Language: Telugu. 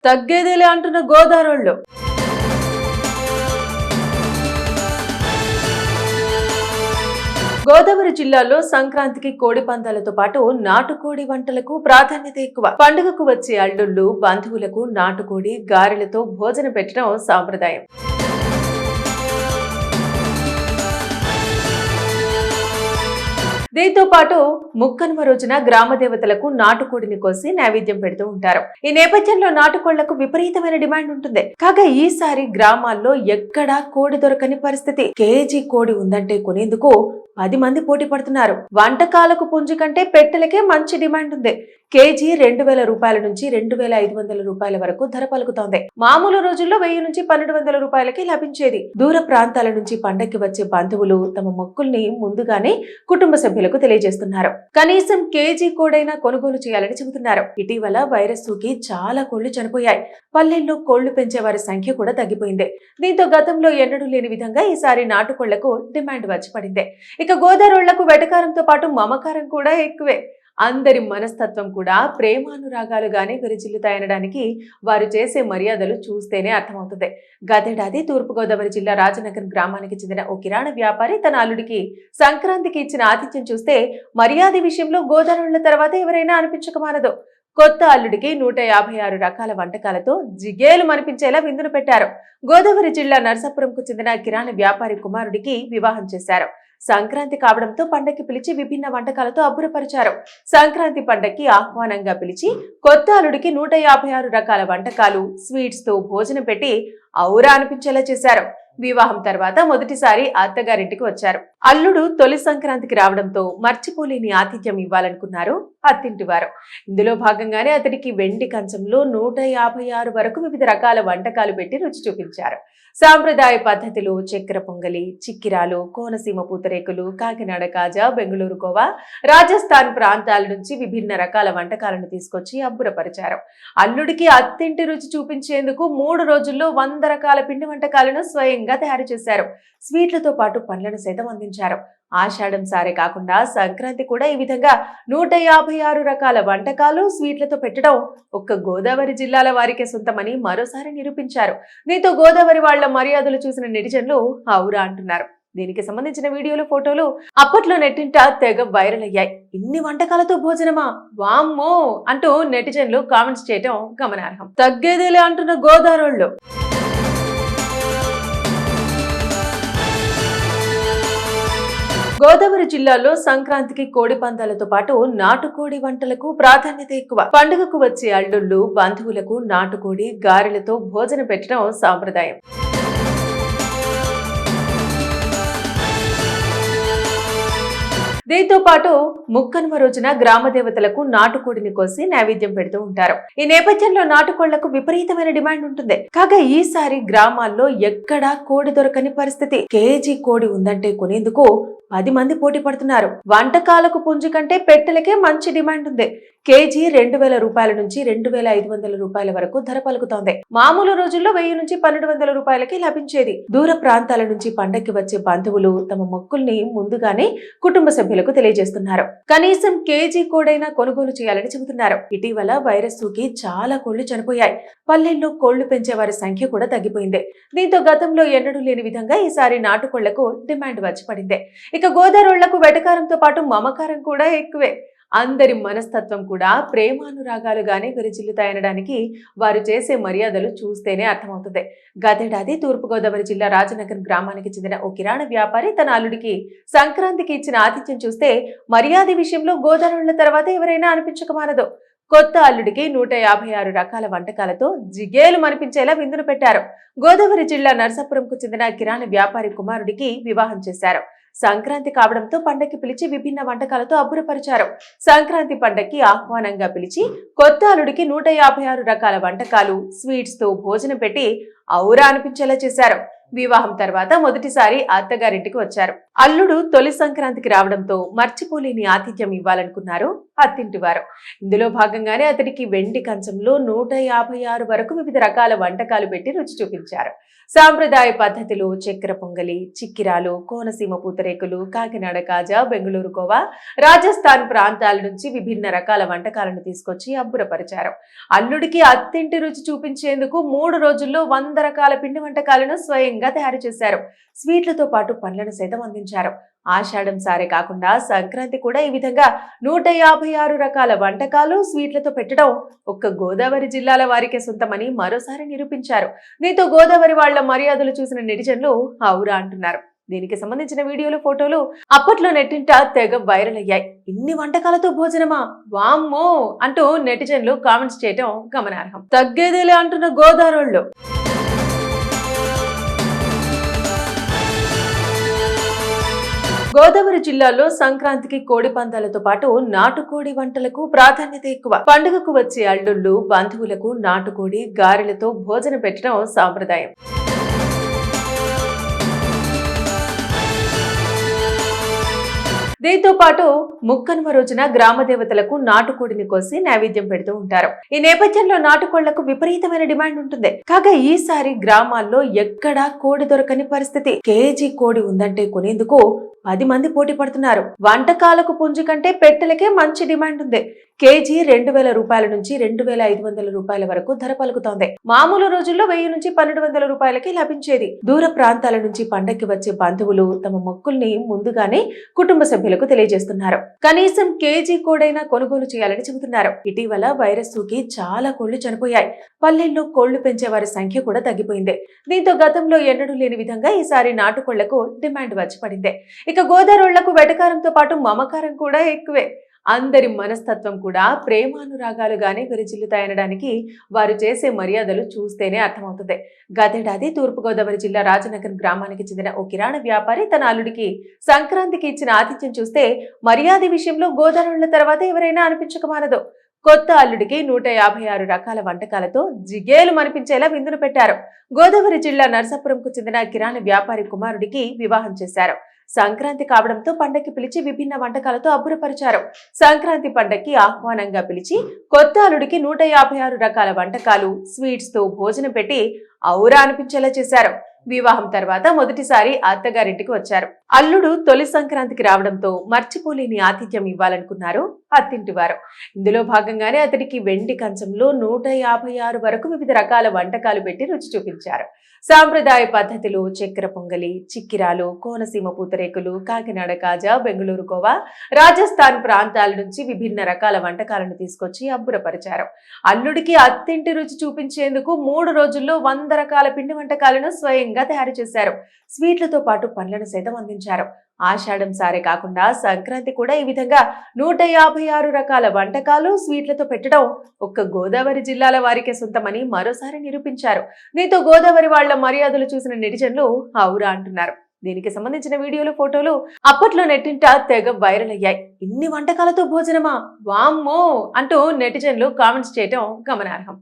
తగ్గేదేలే అంటున్న గోదారోళ్ళు. గోదావరి జిల్లాలో సంక్రాంతికి కోడి పందాలతో పాటు నాటుకోడి వంటలకు ప్రాధాన్యత ఎక్కువ. పండుగకు వచ్చే అల్లుళ్ళు, బంధువులకు నాటుకోడి, గారెలతో భోజనం పెట్టడం సాంప్రదాయం. దీంతో పాటు ముక్కనుమ రోజున గ్రామ దేవతలకు నాటుకోడిని కోసి నైవేద్యం పెడుతూ ఉంటారు. ఈ నేపథ్యంలో నాటుకోళ్లకు విపరీతమైన డిమాండ్ ఉంటుంది. కాగా ఈసారి గ్రామాల్లో ఎక్కడా కోడి దొరకని పరిస్థితి. కేజీ కోడి ఉందంటే కొనేందుకు 10 మంది పోటీ పడుతున్నారు. వంటకాలకు పుంజు కంటే పెట్టెలకే మంచి డిమాండ్ ఉంది. కేజీ 2000 రూపాయల నుంచి 2500 రూపాయల వరకు ధర పలుకుతోంది. మామూలు రోజుల్లో 1000 నుంచి 1200 రూపాయలకి లభించేది. దూర ప్రాంతాల నుంచి పండక్కి వచ్చే బంధువులు తమ మొక్కుల్ని ముందుగానే కుటుంబ సభ్యులకు తెలియజేస్తున్నారు. కనీసం కేజీ కోడైనా కొనుగోలు చేయాలని చెబుతున్నారు. ఇటీవల వైరస్ సోకి చాలా కోళ్లు చనిపోయాయి. పల్లెల్లో కోళ్లు పెంచే వారి సంఖ్య కూడా తగ్గిపోయింది. దీంతో గతంలో ఎన్నడూ లేని విధంగా ఈసారి నాటుకోళ్లకు డిమాండ్ వచ్చి పడింది. ఇక గోదారోళ్లకు వెటకారంతో పాటు మమకారం కూడా ఎక్కువే. అందరి మనస్తత్వం కూడా ప్రేమానురాగాలుగానే విరజిల్లుతాయనడానికి వారు చేసే మర్యాదలు చూస్తేనే అర్థమవుతుంది. గతేడాది తూర్పుగోదావరి జిల్లా రాజనగర్ గ్రామానికి చెందిన ఓ కిరాణా వ్యాపారి తన అల్లుడికి సంక్రాంతికి ఇచ్చిన ఆతిథ్యం చూస్తే మర్యాద విషయంలో గోదావరుల తర్వాత ఎవరైనా అనిపించక మానదు. కొత్త అల్లుడికి 156 రకాల వంటకాలతో జిగేలు మనిపించేలా విందును పెట్టారు. గోదావరి జిల్లా నర్సాపురంకు చెందిన కిరాణా వ్యాపారి కుమారుడికి వివాహం చేశారు. సంక్రాంతి కావడంతో పండక్కి పిలిచి విభిన్న వంటకాలతో అబ్బురపరిచారు. సంక్రాంతి పండక్కి ఆహ్వానంగా పిలిచి కొత్త అల్లుడికి 156 రకాల వంటకాలు, స్వీట్స్ తో భోజనం పెట్టి ఔరా అనిపించేలా చేశారు. వివాహం తర్వాత మొదటిసారి అత్తగారింటికి వచ్చారు. అల్లుడు తొలి సంక్రాంతికి రావడంతో మర్చిపోలేని ఆతిథ్యం ఇవ్వాలనుకున్నారు అత్తింటివారు. ఇందులో భాగంగానే అతడికి వెండి కంచంలో 156 వరకు వివిధ రకాల వంటకాలు పెట్టి రుచి చూపించారు. సాంప్రదాయ పద్ధతిలో చక్కెర పొంగలి, చిక్కిరాలు, కోనసీమ పూతరేకులు, కాకినాడ కాజా, బెంగళూరు కోవా, రాజస్థాన్ ప్రాంతాల నుంచి విభిన్న రకాల వంటకాలను తీసుకొచ్చి అబ్బురపరిచారు. అల్లుడికి అత్తింటి రుచి చూపించేందుకు 3 రోజుల్లో 100 రకాల పిండి వంటకాలను స్వయంగా తయారు చేశారు. స్వీట్లతో పాటు పండ్లను సైతం అందించారు. ఆషాఢం సారే కాకుండా సంక్రాంతి కూడా ఈ విధంగా 156 రకాల వంటకాలు, స్వీట్లతో పెట్టడం ఒక్క గోదావరి జిల్లాల వారికే సొంతమని మరోసారి నిరూపించారు. దీంతో గోదావరి వాళ్ల మర్యాదలు చూసిన నెటిజన్లు ఔరా అంటున్నారు. దీనికి సంబంధించిన వీడియోలు, ఫోటోలు అప్పట్లో నెట్టింట తెగ వైరల్ అయ్యాయి. ఇన్ని వంటకాలతో భోజనమా, వామ్మో అంటూ నెటిజన్లు కామెంట్స్ చేయడం గమనార్హం. తగ్గేదేలే అంటున్న గోదావరోళ్ళు. గోదావరి జిల్లాలో సంక్రాంతికి కోడి పందాలతో పాటు నాటుకోడి వంటలకు ప్రాధాన్యత ఎక్కువ. పండుగకు వచ్చే అల్లుళ్ళు, బంధువులకు నాటుకోడి, గారెలతో భోజనం పెట్టడం సాంప్రదాయం. దీంతో పాటు ముక్కనుమ రోజున గ్రామ దేవతలకు నాటుకోడిని కోసి నైవేద్యం పెడుతూ ఉంటారు. ఈ నేపథ్యంలో నాటుకోళ్లకు విపరీతమైన డిమాండ్ ఉంటుంది. కాగా ఈసారి గ్రామాల్లో ఎక్కడా కోడి దొరకని పరిస్థితి. కేజీ కోడి ఉందంటే కొనేందుకు 10 మంది పోటీ పడుతున్నారు. వంటకాలకు పుంజు కంటే పెట్టెలకే మంచి డిమాండ్ ఉంది. కేజీ 2000 రూపాయల నుంచి 2500 రూపాయల వరకు ధర పలుకుతోంది. మామూలు రోజుల్లో 1000 నుంచి 1200 రూపాయలకి లభించేది. దూర ప్రాంతాల నుంచి పండక్కి వచ్చే బంధువులు తమ మొక్కుల్ని ముందుగానే కుటుంబ సభ్యులకు తెలియజేస్తున్నారు. కనీసం కేజీ కోడైనా కొనుగోలు చేయాలని చెబుతున్నారు. ఇటీవల వైరస్ సోకి చాలా కోళ్లు చనిపోయాయి. పల్లెల్లో కోళ్లు పెంచే వారి సంఖ్య కూడా తగ్గిపోయింది. దీంతో గతంలో ఎన్నడూ లేని విధంగా ఈసారి నాటుకోళ్లకు డిమాండ్ వచ్చి పడింది. ఇక గోదారోళ్లకు వెటకారంతో పాటు మమకారం కూడా ఎక్కువే. అందరి మనస్తత్వం కూడా ప్రేమానురాగాలుగానే విరజిల్లుతాయనడానికి వారు చేసే మర్యాదలు చూస్తేనే అర్థమవుతుంది. గతేడాది తూర్పుగోదావరి జిల్లా రాజనగర్ గ్రామానికి చెందిన ఓ కిరాణా వ్యాపారి తన అల్లుడికి సంక్రాంతికి ఇచ్చిన ఆతిథ్యం చూస్తే మర్యాద విషయంలో గోదావరుల తర్వాత ఎవరైనా అనిపించక మానదు. కొత్త అల్లుడికి 156 రకాల వంటకాలతో జిగేలు మనిపించేలా విందును పెట్టారు. గోదావరి జిల్లా నర్సాపురంకు చెందిన కిరాణా వ్యాపారి కుమారుడికి వివాహం చేశారు. సంక్రాంతి కావడంతో పండక్కి పిలిచి విభిన్న వంటకాలతో అబ్బురపరిచారు. సంక్రాంతి పండక్కి ఆహ్వానంగా పిలిచి కొత్త అల్లుడికి 156 రకాల వంటకాలు, స్వీట్స్ తో భోజనం పెట్టి ఔరా అనిపించేలా చేశారు. వివాహం తర్వాత మొదటిసారి అత్తగారింటికి వచ్చారు. అల్లుడు తొలి సంక్రాంతికి రావడంతో మర్చిపోలేని ఆతిథ్యం ఇవ్వాలనుకున్నారు అత్తింటివారు. ఇందులో భాగంగానే అతడికి వెండి కంచంలో 156 వరకు వివిధ రకాల వంటకాలు పెట్టి రుచి చూపించారు. సాంప్రదాయ పద్ధతిలో చక్కెర పొంగలి, చిక్కిరాలు, కోనసీమ పూతరేకులు, కాకినాడ కాజా, బెంగళూరు కోవా, రాజస్థాన్ ప్రాంతాల నుంచి విభిన్న రకాల వంటకాలను తీసుకొచ్చి అబ్బురపరిచారు. అల్లుడికి అత్తింటి రుచి చూపించేందుకు 3 రోజుల్లో 100 రకాల పిండి వంటకాలను స్వయంగా తయారు చేశారు. స్వీట్లతో పాటు పండ్లను సైతం అందించారు. ఆషాఢం సారే కాకుండా సంక్రాంతి కూడా ఈ విధంగా 156 రకాల వంటకాలు, స్వీట్లతో పెట్టడం ఒక్క గోదావరి జిల్లాల వారికే సొంతమని మరోసారి నిరూపించారు. దీంతో గోదావరి వాళ్ల మర్యాదలు చూసిన నెటిజన్లు ఔరా అంటున్నారు. దీనికి సంబంధించిన వీడియోలు, ఫోటోలు అప్పట్లో నెట్టింట తెగ వైరల్ అయ్యాయి. ఇన్ని వంటకాలతో భోజనమా, వామ్మో అంటూ నెటిజన్లు కామెంట్స్ చేయడం గమనార్హం. తగ్గేదేలే అంటున్న గోదావరోళ్ళు. గోదావరి జిల్లాలో సంక్రాంతికి కోడి పందాలతో పాటు నాటుకోడి వంటలకు ప్రాధాన్యత ఎక్కువ. పండుగకు వచ్చే అల్లుళ్ళు, బంధువులకు నాటుకోడి, గారెలతో భోజనం పెట్టడం సాంప్రదాయం. దీంతో పాటు ముక్కనుమ రోజున గ్రామ దేవతలకు నాటుకోడిని కోసి నైవేద్యం పెడుతూ ఉంటారు. ఈ నేపథ్యంలో నాటుకోళ్లకు విపరీతమైన డిమాండ్ ఉంటుంది. కాగా ఈసారి గ్రామాల్లో ఎక్కడా కోడి దొరకని పరిస్థితి. కేజీ కోడి ఉందంటే కొనేందుకు 10 మంది పోటీ పడుతున్నారు. వంటకాలకు పుంజు కంటే పెట్టెలకే మంచి డిమాండ్ ఉంది. కేజీ 2000 రూపాయల నుంచి 2500 రూపాయల వరకు ధర పలుకుతోంది. మామూలు రోజుల్లో 1000 నుంచి 1200 రూపాయలకి లభించేది. దూర ప్రాంతాల నుంచి పండక్కి వచ్చే బంధువులు తమ మొక్కుల్ని ముందుగానే కుటుంబ సభ్యులకు తెలియజేస్తున్నారు. కనీసం కేజీ కోడైనా కొనుగోలు చేయాలని చెబుతున్నారు. ఇటీవల వైరస్ సోకి చాలా కోళ్లు చనిపోయాయి. పల్లెల్లో కోళ్లు పెంచే వారి సంఖ్య కూడా తగ్గిపోయింది. దీంతో గతంలో ఎన్నడూ లేని విధంగా ఈసారి నాటుకోళ్లకు డిమాండ్ వచ్చి పడింది. ఇక గోదావరోళ్లకు వెటకారంతో పాటు మమకారం కూడా ఎక్కువే. అందరి మనస్తత్వం కూడా ప్రేమానురాగాలుగానే విరజిల్లుతాయనడానికి వారు చేసే మర్యాదలు చూస్తేనే అర్థమవుతుంది. గతేడాది తూర్పుగోదావరి జిల్లా రాజనగరం గ్రామానికి చెందిన ఓ కిరాణా వ్యాపారి తన అల్లుడికి సంక్రాంతికి ఇచ్చిన ఆతిథ్యం చూస్తే మర్యాద విషయంలో గోదావరోళ్ల తర్వాత ఎవరైనా అనిపించకమానదు. కొత్త అల్లుడికి 156 రకాల వంటకాలతో జిగేలు మనిపించేలా విందును పెట్టారు. గోదావరి జిల్లా నర్సాపురంకు చెందిన కిరాణా వ్యాపారి కుమారుడికి వివాహం చేశారు. సంక్రాంతి కావడంతో పండక్కి పిలిచి విభిన్న వంటకాలతో అబ్బురపరిచారు. సంక్రాంతి పండక్కి ఆహ్వానంగా పిలిచి కొత్త అల్లుడికి 156 రకాల వంటకాలు, స్వీట్స్ తో భోజనం పెట్టి ఔరా అనిపించేలా చేశారు. వివాహం తర్వాత మొదటిసారి అత్తగారింటికి వచ్చారు. అల్లుడు తొలి సంక్రాంతికి రావడంతో మర్చిపోలేని ఆతిథ్యం ఇవ్వాలనుకున్నారు అత్తింటివారు. ఇందులో భాగంగానే అతడికి వెండి కంచంలో 156 వరకు వివిధ రకాల వంటకాలు పెట్టి రుచి చూపించారు. సాంప్రదాయ పద్ధతిలో చక్కెర పొంగలి, చిక్కిరాలు, కోనసీమ పూతరేకులు, కాకినాడ కాజా, బెంగళూరు కోవా, రాజస్థాన్ ప్రాంతాల నుంచి విభిన్న రకాల వంటకాలను తీసుకొచ్చి అబ్బురపరిచారు. అల్లుడికి అత్తింటి రుచి చూపించేందుకు 3 రోజుల్లో 100 రకాల పిండి వంటకాలను స్వయంగా తయారు చేశారు. స్వీట్లతో పాటు పండ్లను సైతం అందించారు. ఆషాఢం సారే కాకుండా సంక్రాంతి కూడా ఈ విధంగా 156 రకాల వంటకాలు, స్వీట్లతో పెట్టడం ఒక్క గోదావరి జిల్లాల వారికే సొంతమని మరోసారి నిరూపించారు. దీంతో గోదావరి వాళ్ల మర్యాదలు చూసిన నెటిజన్లు ఔరా అంటున్నారు. దీనికి సంబంధించిన వీడియోలు, ఫోటోలు అప్పట్లో నెట్టింట తెగ వైరల్ అయ్యాయి. ఇన్ని వంటకాలతో భోజనమా, వామ్మో అంటూ నెటిజన్లు కామెంట్స్ చేయడం గమనార్హం.